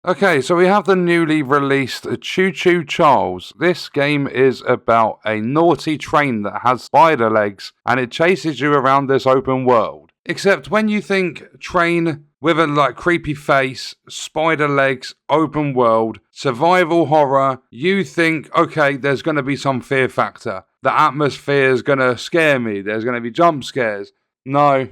Okay, so we have the newly released Choo-Choo Charles. This game is about a naughty train that has spider legs and it chases you around this open world. Except when you think train with a creepy face, spider legs, open world, survival horror, you think, okay, there's going to be some fear factor. The atmosphere is going to scare me. There's going to be jump scares. No.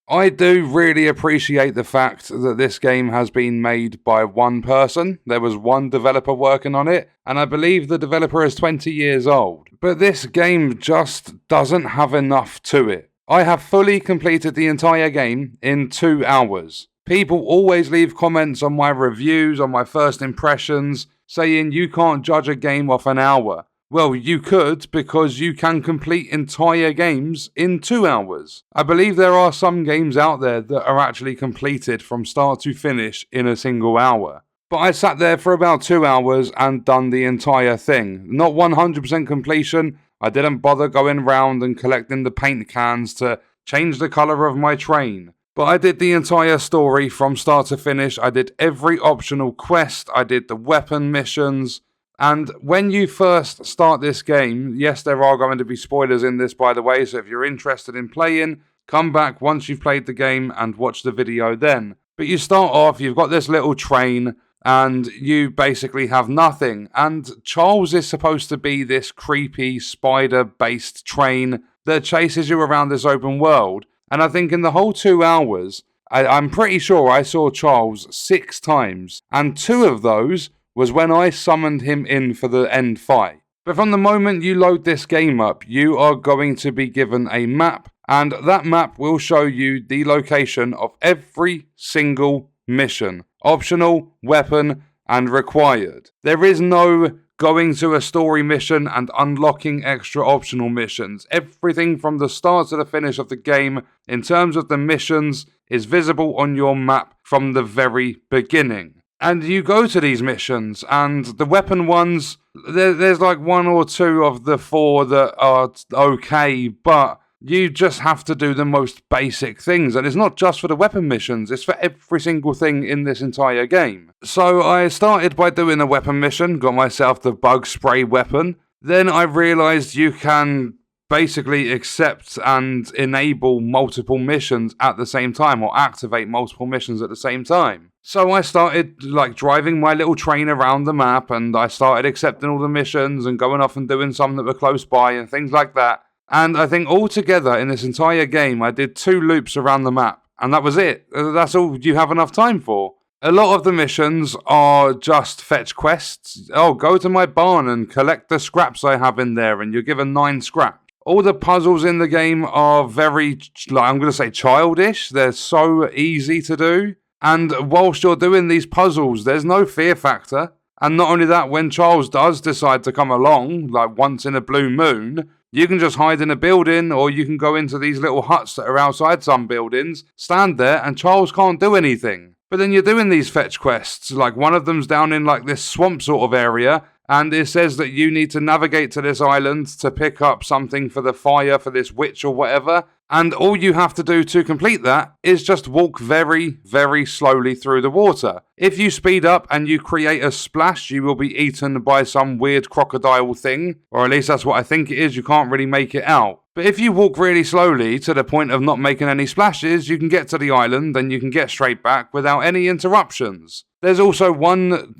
I do really appreciate the fact that this game has been made by one person. There was one developer working on it, and I believe the developer is 20 years old. But this game just doesn't have enough to it. I have fully completed the entire game in 2 hours. People always leave comments on my reviews, on my first impressions, saying you can't judge a game off an hour. Well, you could, because you can complete entire games in 2 hours. I believe there are some games out there that are actually completed from start to finish in a single hour. But I sat there for about 2 hours and done the entire thing. Not 100% completion. I didn't bother going round and collecting the paint cans to change the colour of my train. But I did the entire story from start to finish. I did every optional quest. I did the weapon missions. And when you first start this game, yes, there are going to be spoilers in this, by the way, so if you're interested in playing, come back once you've played the game and watch the video then. But you start off, you've got this little train, and you basically have nothing. And Charles is supposed to be this creepy spider-based train that chases you around this open world. And I think in the whole 2 hours, I'm pretty sure I saw Charles 6 times, and 2 of those was when I summoned him in for the end fight. But from the moment you load this game up, you are going to be given a map, and that map will show you the location of every single mission. Optional, weapon, and required. There is no going to a story mission and unlocking extra optional missions. Everything from the start to the finish of the game, in terms of the missions, is visible on your map from the very beginning. And you go to these missions, and the weapon ones, there's like 1 or 2 of the 4 that are okay, but you just have to do the most basic things. And it's not just for the weapon missions, it's for every single thing in this entire game. So I started by doing a weapon mission, got myself the bug spray weapon. Then I realized you can basically accept and enable multiple missions at the same time, or activate multiple missions at the same time. So I started driving my little train around the map, and I started accepting all the missions and going off and doing some that were close by and things like that. And I think altogether in this entire game, I did 2 loops around the map, and that was it. That's all you have enough time for. A lot of the missions are just fetch quests. Oh, go to my barn and collect the scraps I have in there, and you're given 9 scraps. All the puzzles in the game are very, I'm going to say childish. They're so easy to do. And whilst you're doing these puzzles, there's no fear factor. And not only that, when Charles does decide to come along, like once in a blue moon, you can just hide in a building, or you can go into these little huts that are outside some buildings, stand there, and Charles can't do anything. But then you're doing these fetch quests, like one of them's down in like this swamp sort of area, and it says that you need to navigate to this island to pick up something for the fire for this witch or whatever. And all you have to do to complete that is just walk very, very slowly through the water. If you speed up and you create a splash, you will be eaten by some weird crocodile thing. Or at least that's what I think it is. You can't really make it out. But if you walk really slowly to the point of not making any splashes, you can get to the island and you can get straight back without any interruptions. There's also one,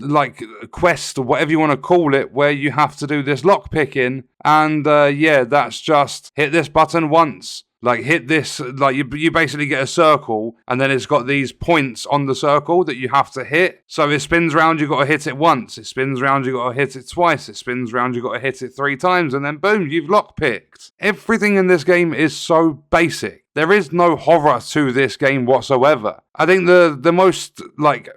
quest, or whatever you want to call it, where you have to do this lock picking. And that's just hit this button once. Hit this, you basically get a circle, and then it's got these points on the circle that you have to hit. So it spins round, you got to hit it once. It spins round, you got to hit it twice. It spins round, you got to hit it 3 times, and then boom, you've lockpicked. Everything in this game is so basic. There is no horror to this game whatsoever. I think the most,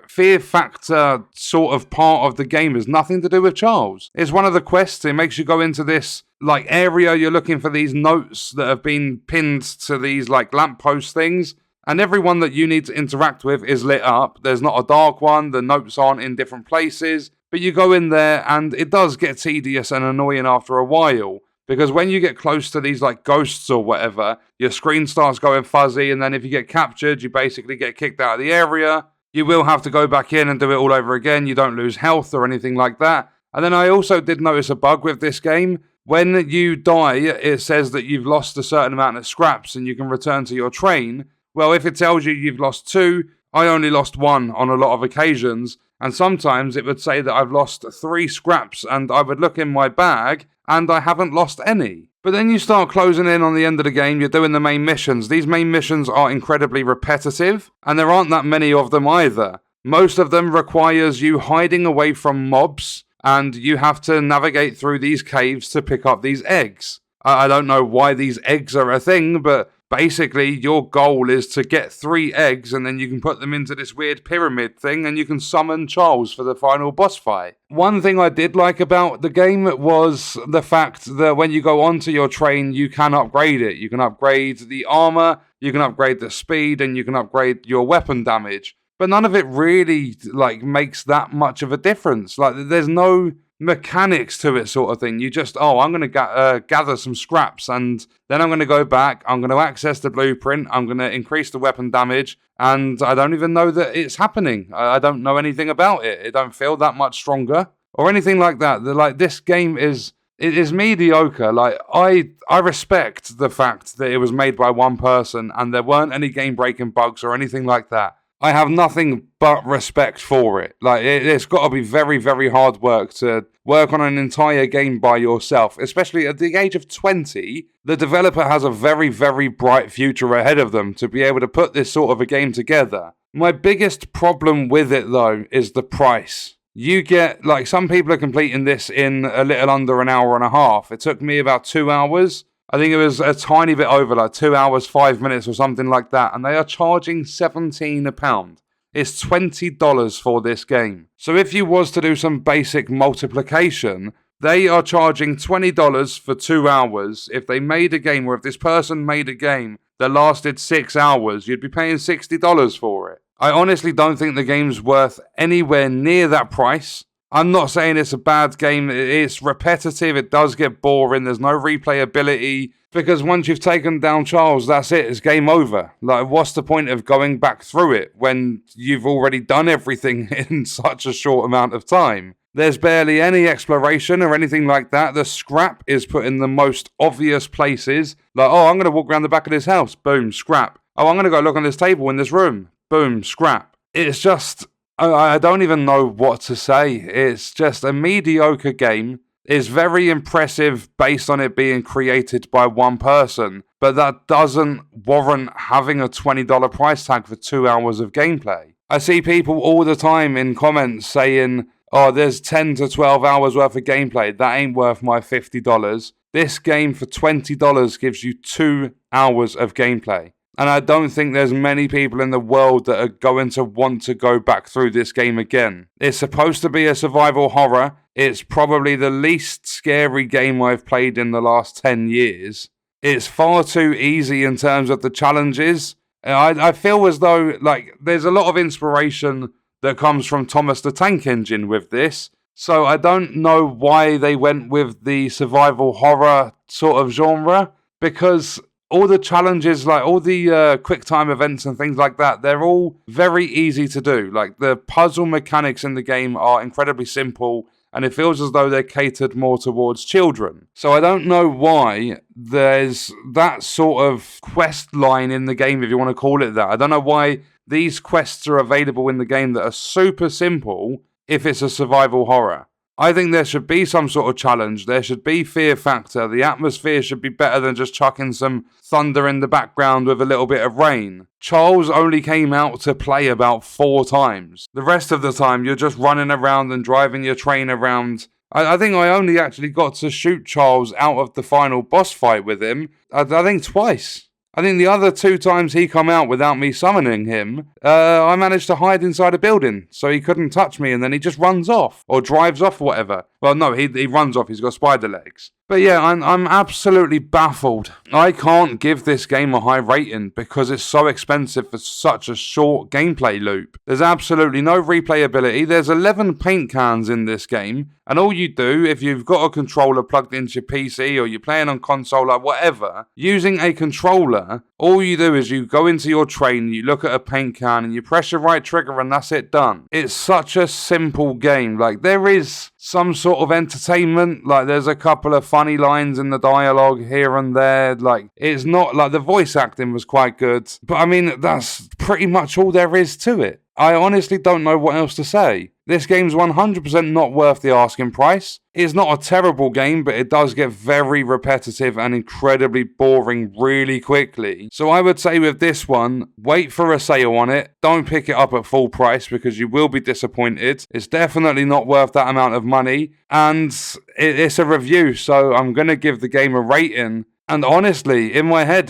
fear factor sort of part of the game has nothing to do with Charles. It's one of the quests. It makes you go into this, area. You're looking for these notes that have been pinned to these, lamppost things. And everyone that you need to interact with is lit up. There's not a dark one. The notes aren't in different places. But you go in there, and it does get tedious and annoying after a while. Because when you get close to these ghosts or whatever, your screen starts going fuzzy, and then if you get captured, you basically get kicked out of the area. You will have to go back in and do it all over again. You don't lose health or anything like that. And then I also did notice a bug with this game. When you die, it says that you've lost a certain amount of scraps and you can return to your train. Well, if it tells you you've lost 2, I only lost 1 on a lot of occasions. And sometimes it would say that I've lost 3 scraps and I would look in my bag and I haven't lost any. But then you start closing in on the end of the game, you're doing the main missions. These main missions are incredibly repetitive, and there aren't that many of them either. Most of them requires you hiding away from mobs, and you have to navigate through these caves to pick up these eggs. I don't know why these eggs are a thing, but basically your goal is to get 3 eggs and then you can put them into this weird pyramid thing and you can summon Charles for the final boss fight. One thing I did like about the game was the fact that when you go onto your train, you can upgrade it. You can upgrade the armor, you can upgrade the speed, and you can upgrade your weapon damage. But none of it really makes that much of a difference. There's no mechanics to it, sort of thing. You just, I'm going to gather some scraps, and then I'm going to go back, I'm going to access the blueprint, I'm going to increase the weapon damage, and I don't even know that it's happening. I don't know anything about it. It don't feel that much stronger or anything like that. This game is mediocre. I respect the fact that it was made by one person and there weren't any game-breaking bugs or anything like that. I have nothing but respect for it. It's got to be very, very hard work to work on an entire game by yourself, especially at the age of 20. The developer has a very, very bright future ahead of them to be able to put this sort of a game together. My biggest problem with it, though, is the price. You get, some people are completing this in a little under an hour and a half. It took me about 2 hours. I think it was a tiny bit over, 2 hours, 5 minutes or something like that. And they are charging £17. It's $20 for this game. So if you was to do some basic multiplication, they are charging $20 for 2 hours. If they made a game, or if this person made a game that lasted 6 hours, you'd be paying $60 for it. I honestly don't think the game's worth anywhere near that price. I'm not saying it's a bad game. It's repetitive. It does get boring. There's no replayability. Because once you've taken down Charles, that's it. It's game over. What's the point of going back through it when you've already done everything in such a short amount of time? There's barely any exploration or anything like that. The scrap is put in the most obvious places. I'm going to walk around the back of this house. Boom, scrap. I'm going to go look on this table in this room. Boom, scrap. It's just... I don't even know what to say. It's just a mediocre game. It's very impressive based on it being created by one person, but that doesn't warrant having a $20 price tag for 2 hours of gameplay. I see people all the time in comments saying, there's 10 to 12 hours worth of gameplay. That ain't worth my $50. This game for $20 gives you 2 hours of gameplay. And I don't think there's many people in the world that are going to want to go back through this game again. It's supposed to be a survival horror. It's probably the least scary game I've played in the last 10 years. It's far too easy in terms of the challenges. I feel as though there's a lot of inspiration that comes from Thomas the Tank Engine with this. So I don't know why they went with the survival horror sort of genre, because all the challenges, all the quick time events and things like that, they're all very easy to do. The puzzle mechanics in the game are incredibly simple, and it feels as though they're catered more towards children. So I don't know why there's that sort of quest line in the game, if you want to call it that. I don't know why these quests are available in the game that are super simple if it's a survival horror. I think there should be some sort of challenge. There should be fear factor. The atmosphere should be better than just chucking some thunder in the background with a little bit of rain. Charles only came out to play about 4 times. The rest of the time, you're just running around and driving your train around. I think I only actually got to shoot Charles out of the final boss fight with him, I think twice. I think the other 2 times he come out without me summoning him, I managed to hide inside a building so he couldn't touch me, and then he just runs off or drives off, whatever. Well, no, he runs off. He's got spider legs. But yeah, I'm absolutely baffled. I can't give this game a high rating because it's so expensive for such a short gameplay loop. There's absolutely no replayability. There's 11 paint cans in this game, and all you do, if you've got a controller plugged into your PC or you're playing on console or whatever, using a controller, all you do is you go into your train, you look at a paint can, and you press your right trigger, and that's it, done. It's such a simple game. Like, there is some sort of entertainment, like there's a couple of funny lines in the dialogue here and there. Like, it's not like the voice acting was quite good, but I mean, that's pretty much all there is to it. I honestly don't know what else to say. This game's 100% not worth the asking price. It's not a terrible game, but it does get very repetitive and incredibly boring really quickly. So I would say with this one, wait for a sale on it. Don't pick it up at full price because you will be disappointed. It's definitely not worth that amount of money. And it's a review, so I'm going to give the game a rating. And honestly, in my head,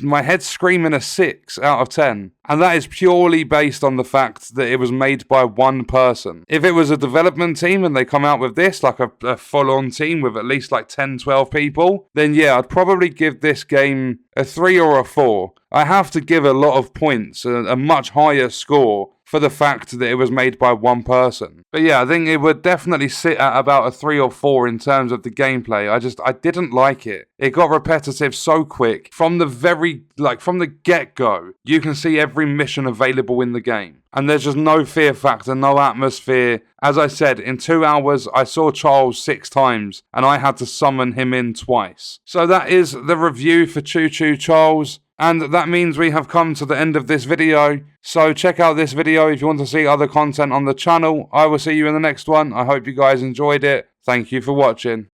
my head's screaming a 6 out of 10. And that is purely based on the fact that it was made by one person. If it was a development team and they come out with this, like a full-on team with at least like 10, 12 people, then yeah, I'd probably give this game a 3 or a 4. I have to give a lot of points, a much higher score, for the fact that it was made by one person. But yeah, I think it would definitely sit at about a 3 or 4 in terms of the gameplay. I didn't like it. It got repetitive so quick. From the get-go, you can see every mission available in the game. And there's just no fear factor, no atmosphere. As I said, in 2 hours, I saw Charles 6 times, and I had to summon him in twice. So that is the review for Choo-Choo Charles. And that means we have come to the end of this video. So check out this video if you want to see other content on the channel. I will see you in the next one. I hope you guys enjoyed it. Thank you for watching.